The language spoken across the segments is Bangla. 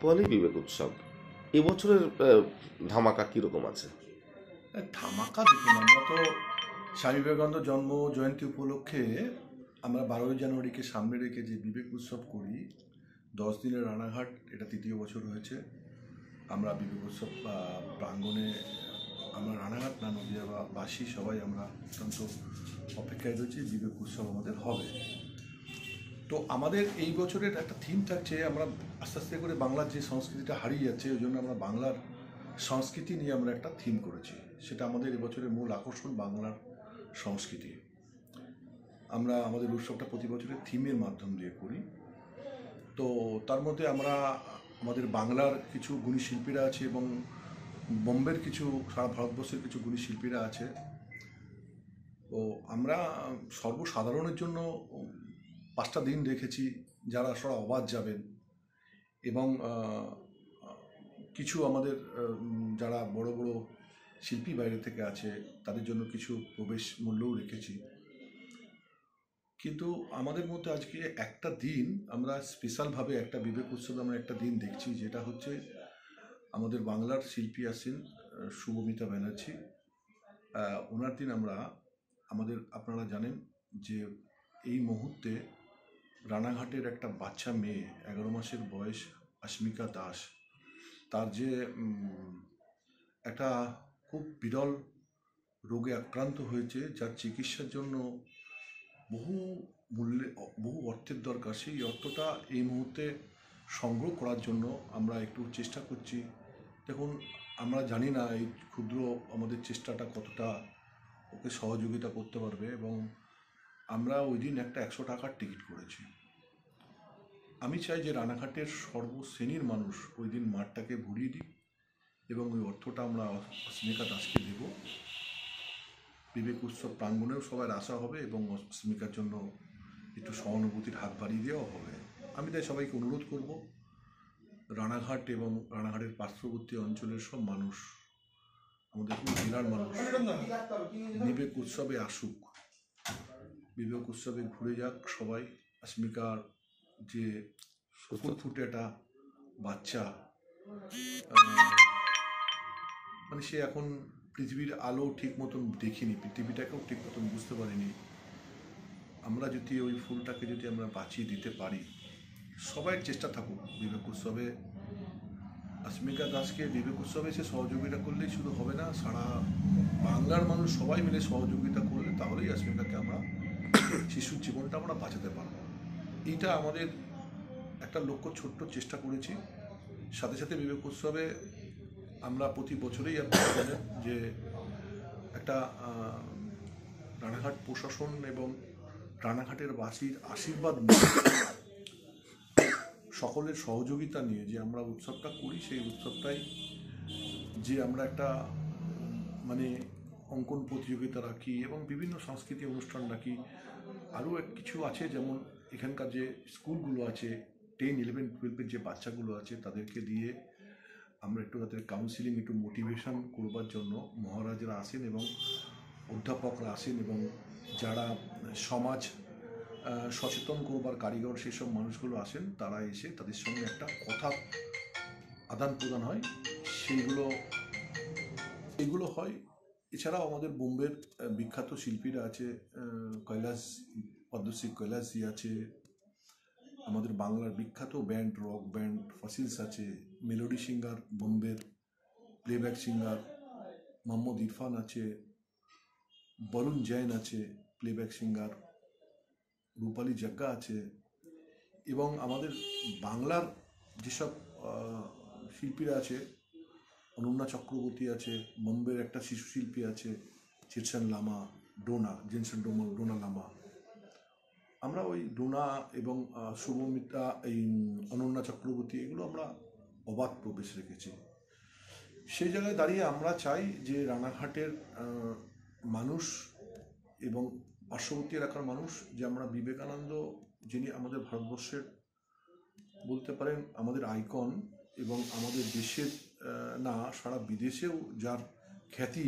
কোয়ালি বিবেক উৎসব এবছরের ধামাকা কিরকম আছে? ধামাকা দেখুন, আমরা তো স্বামী বিবেকানন্দ জন্ম জয়ন্তী উপলক্ষে আমরা 12ই জানুয়ারিকে সামনে রেখে যে বিবেক উৎসব করি, 10 দিনের রানাঘাট, এটা 3য় বছর হয়েছে। আমরা বিবেক উৎসব প্রাঙ্গণে আমরা রানাঘাট না নদীয়াবাসী সবাই আমরা অত্যন্ত অপেক্ষায় রয়েছি। বিবেক উৎসব আমাদের হবে। তো আমাদের এই বছরের একটা থিম থাকছে, আমরা আস্তে আস্তে করে বাংলার যে সংস্কৃতিটা হারিয়ে যাচ্ছে, ওই জন্য আমরা বাংলার সংস্কৃতি নিয়ে আমরা একটা থিম করেছি। সেটা আমাদের এবছরের মূল আকর্ষণ, বাংলার সংস্কৃতি। আমরা আমাদের উৎসবটা প্রতি বছরের থিমের মাধ্যম দিয়ে করি। তো তার মধ্যে আমরা আমাদের বাংলার কিছু গুণী শিল্পীরা আছে এবং বোম্বের কিছু, সারা ভারতবর্ষের কিছু গুণী শিল্পীরা আছে। তো আমরা সর্বসাধারণের জন্য 5টা দিন রেখেছি, যারা সরা অবাধ যাবেন। এবং কিছু আমাদের যারা বড় বড় শিল্পী বাইরে থেকে আছে, তাদের জন্য কিছু প্রবেশ মূল্যও রেখেছি। কিন্তু আমাদের মধ্যে আজকে একটা দিন আমরা স্পেশালভাবে একটা বিবেক উৎসবে আমরা একটা দিন দেখছি, যেটা হচ্ছে আমাদের বাংলার শিল্পী আছেন শুভমিতা ব্যানার্জি। ওনার দিন আমরা আপনারা জানেন যে এই মুহূর্তে রানাঘাটের একটা বাচ্চা মেয়ে, 11 মাসের বয়স, অস্মিকা দাস, তার যে একটা খুব বিরল রোগে আক্রান্ত হয়েছে, যার চিকিৎসার জন্য বহু অর্থের দরকার। সেই অর্থটা এই মুহূর্তে সংগ্রহ করার জন্য আমরা একটু চেষ্টা করছি। দেখুন, আমরা জানি না এই ক্ষুদ্র আমাদের চেষ্টাটা কতটা ওকে সহযোগিতা করতে পারবে, এবং আমরা ওই দিন একটা 100 টাকার টিকিট করেছি। আমি চাই যে রানাঘাটের সর্বশ্রেণীর মানুষ ওই দিন মাঠটাকে ভরিয়ে দিই, এবং ওই অর্থটা আমরা অস্মিকা দাসকে দেব। বিবেক উৎসব প্রাঙ্গণেও সবার আশা হবে, এবং অস্মিকার জন্য একটু সহানুভূতির হাত বাড়িয়ে দেওয়াও হবে। আমি তাই সবাইকে অনুরোধ করব, রানাঘাট এবং রানাঘাটের পার্শ্ববর্তী অঞ্চলের সব মানুষ, আমাদের জেলার মানুষ বিবেক উৎসবে আসুক, বিবেক উৎসবে ঘুরে যাক সবাই। অস্মিকার যে ফুটফুটে একটা বাচ্চা, মানে সে এখন পৃথিবীর আলো ঠিক মতন দেখিনি, পৃথিবীটাকেও ঠিক মতন বুঝতে পারিনি। আমরা যদি ওই ফুলটাকে যদি আমরা বাঁচিয়ে দিতে পারি, সবাই চেষ্টা থাকুক বিবেক উৎসবে। অস্মিকা দাসকে বিবেক উৎসবে সে সহযোগিতা করলেই শুধু হবে না, সারা বাংলার মানুষ সবাই মিলে সহযোগিতা করলে তাহলেই অস্মিকাকে আমরা শিশুর জীবনটা আমরা বাঁচাতে পারব। এইটা আমাদের একটা লক্ষ্য, ছোট্ট চেষ্টা করেছি। সাথে সাথে বিবেক উৎসবে আমরা প্রতি বছরেই আপনারা জানেন যে একটা রানাঘাট প্রশাসন এবং রানাঘাটের বাসীর আশীর্বাদ নিয়ে, সকলের সহযোগিতা নিয়ে যে আমরা উৎসবটা করি, সেই উৎসবটাই যে আমরা একটা মানে অঙ্কন প্রতিযোগিতা রাখি এবং বিভিন্ন সাংস্কৃতিক অনুষ্ঠান রাখি। আরও কিছু আছে, যেমন এখানকার যে স্কুলগুলো আছে, 10, 11, 12-এর যে বাচ্চাগুলো আছে, তাদেরকে দিয়ে আমরা একটু তাদের কাউন্সিলিং, একটু মোটিভেশন করবার জন্য মহারাজরা আসেন এবং অধ্যাপকরা আসেন, এবং যারা সমাজ সচেতন করবার কারিগর, সেসব মানুষগুলো আসেন। তারা এসে তাদের সঙ্গে একটা কথা আদান প্রদান হয়, এইগুলো হয়। এছাড়াও আমাদের বোম্বের বিখ্যাত শিল্পীরা আছে, পদ্মশ্রী কৈলাসজি আছে, আমাদের বাংলার বিখ্যাত ব্যান্ড, রক ব্যান্ড ফসিলস আছে, মেলোডি সিঙ্গার বোম্বের, প্লেব্যাক সিঙ্গার মোহাম্মদ ইরফান আছে, বরুণ জৈন আছে প্লেব্যাক সিঙ্গার, রূপালী জাগ্গা আছে, এবং আমাদের বাংলার যেসব শিল্পীরা আছে, অনন্যা চক্রবর্তী আছে, বোম্বের একটা শিশু শিল্পী আছে জেনসন ডোনা লামা। আমরা ওই ডোনা এবং শুভমিতা, এই অনন্যা চক্রবর্তী, এগুলো আমরা অবাধ প্রবেশ রেখেছি। সেই জায়গায় দাঁড়িয়ে আমরা চাই যে রানাঘাটের মানুষ এবং পার্শ্ববর্তী এলাকার মানুষ, যে আমরা বিবেকানন্দ, যিনি আমাদের ভারতবর্ষের বলতে পারেন আমাদের আইকন, এবং আমাদের দেশের না সারা বিদেশেও যার খ্যাতি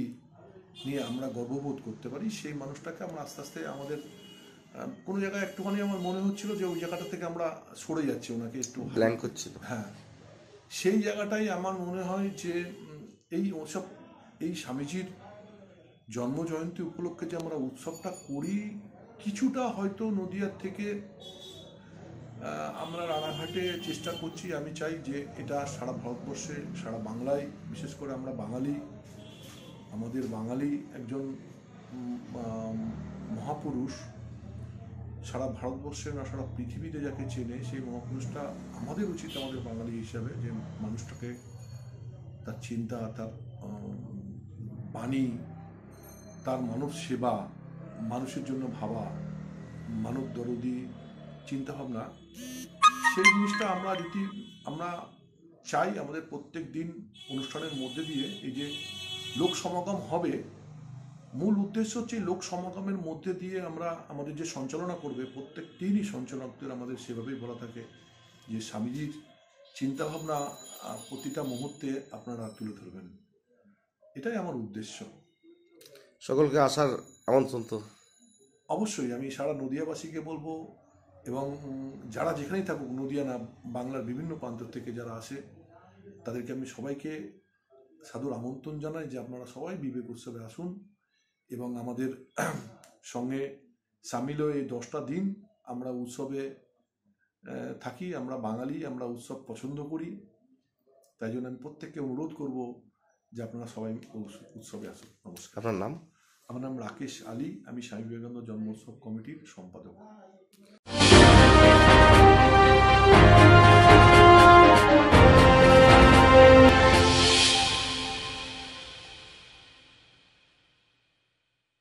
নিয়ে আমরা গর্ববোধ করতে পারি, সেই মানুষটাকে আমরা আস্তে আস্তে আমাদের কোনো জায়গায় একটুখানি আমার মনে হচ্ছিল যে ওই জায়গাটা থেকে আমরা সরে যাচ্ছি, ওনাকে একটু ব্ল্যাঙ্ক হচ্ছিল। হ্যাঁ, সেই জায়গাটাই আমার মনে হয় যে এই উৎসব, এই স্বামীজির জন্মজয়ন্তী উপলক্ষে যে আমরা উৎসবটা করি, কিছুটা হয়তো নদিয়ার থেকে আমরা রানাঘাটে চেষ্টা করছি। আমি চাই যে এটা সারা ভারতবর্ষে, সারা বাংলায়, বিশেষ করে আমরা বাঙালি, আমাদের বাঙালি একজন মহাপুরুষ সারা ভারতবর্ষে না সারা পৃথিবীতে যাকে চেনে, সেই মহাপুরুষটা আমাদের উচিত, আমাদের বাঙালি হিসাবে, যে মানুষটাকে তার চিন্তা, তার বাণী, তার মানব সেবা, মানুষের জন্য ভাবা, মানব দরদি চিন্তাভাবনা, সেই জিনিসটা আমরা চাই আমাদের প্রত্যেক দিন অনুষ্ঠানের মধ্যে দিয়ে। এই যে লোক সমাগম হবে, মূল উদ্দেশ্য হচ্ছে লোক সমাগমের মধ্যে দিয়ে আমরা আমাদের যে সঞ্চালনা করবে, প্রত্যেক দিনই সঞ্চালকদের আমাদের সেভাবেই বলা থাকে যে স্বামীজির চিন্তাভাবনা প্রতিটা মুহূর্তে আপনারা তুলে ধরবেন। এটাই আমার উদ্দেশ্য। সকলকে আসার আমন্ত্রণ তো। অবশ্যই আমি সারা নদিয়াবাসীকে বলবো, এবং যারা যেখানেই থাকুক, নদিয়া না বাংলার বিভিন্ন প্রান্ত থেকে যারা আসে, তাদেরকে আমি সবাইকে সাদর আমন্ত্রণ জানাই যে আপনারা সবাই বিবেক উৎসবে আসুন এবং আমাদের সঙ্গে সামিল হয়ে এই 10টা দিন আমরা উৎসবে থাকি। আমরা বাঙালি, আমরা উৎসব পছন্দ করি, তাই জন্য আমি প্রত্যেককে অনুরোধ করব যে আপনারা সবাই উৎসবে আসুন। নমস্কার। আপনার নাম? আমার নাম রাকেশ আলী, আমি স্বামী বিবেকানন্দ জন্মোৎসব কমিটির সম্পাদক।